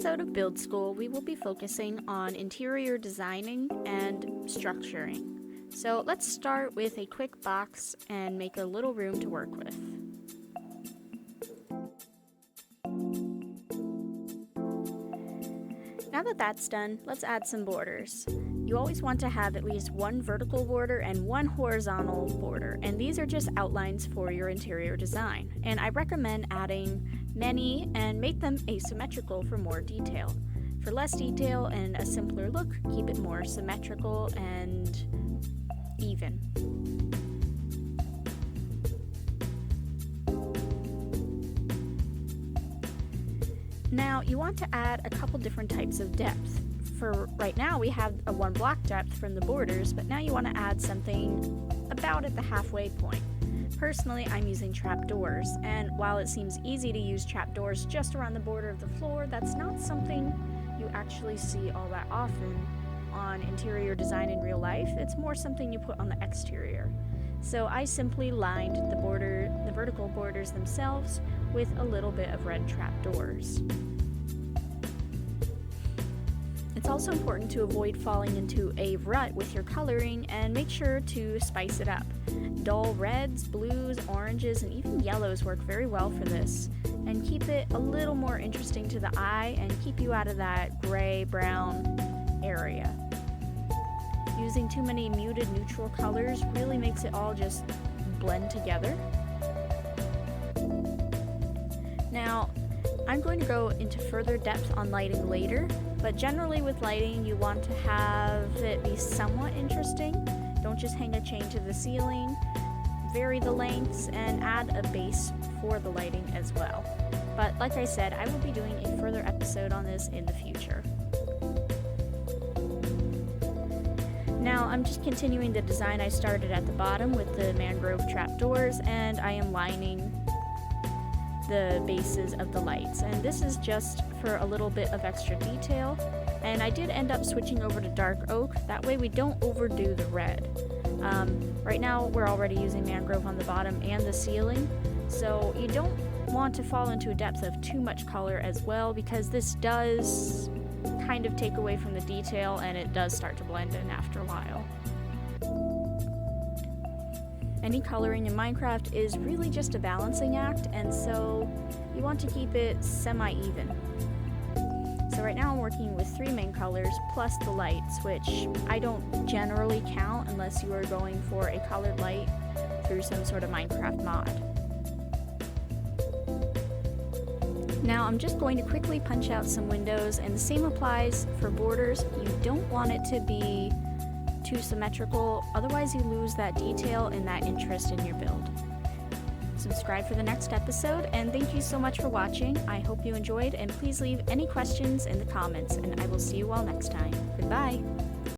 Episode of Build School, we will be focusing on interior designing and structuring. So let's start with a quick box and make a little room to work with. Now that that's done, let's add some borders. You always want to have at least one vertical border and one horizontal border, and these are just outlines for your interior design. And I recommend adding many and make them asymmetrical for more detail. For less detail and a simpler look, keep it more symmetrical and even. Now you want to add a couple different types of depth. For right now we have a 1 block depth from the borders, but now you want to add something about at the halfway point. Personally, I'm using trapdoors, and while it seems easy to use trapdoors just around the border of the floor, that's not something you actually see all that often on interior design in real life. It's more something you put on the exterior. So I simply lined the vertical borders themselves with a little bit of red trapdoors. It's also important to avoid falling into a rut with your coloring and make sure to spice it up. Dull reds, blues, oranges, and even yellows work very well for this, and keep it a little more interesting to the eye and keep you out of that gray-brown area. Using too many muted neutral colors really makes it all just blend together. Now, I'm going to go into further depth on lighting later, but generally with lighting you want to have it be somewhat interesting. Don't just hang a chain to the ceiling, vary the lengths, and add a base for the lighting as well. But like I said, I will be doing a further episode on this in the future. Now I'm just continuing the design I started at the bottom with the mangrove trapdoors, and I am lining the bases of the lights, and this is just for a little bit of extra detail. And I did end up switching over to dark oak, that way we don't overdo the red. Right now we're already using mangrove on the bottom and the ceiling, so you don't want to fall into a depth of too much color as well, because this does kind of take away from the detail and it does start to blend in after a while. Any coloring in Minecraft is really just a balancing act, and so you want to keep it semi-even. So right now I'm working with 3 main colors plus the lights, which I don't generally count unless you are going for a colored light through some sort of Minecraft mod. Now I'm just going to quickly punch out some windows, and the same applies for borders. You don't want it to be too symmetrical, otherwise you lose that detail and that interest in your build. Subscribe for the next episode, and thank you so much for watching. I hope you enjoyed, and please leave any questions in the comments, and I will see you all next time. Goodbye!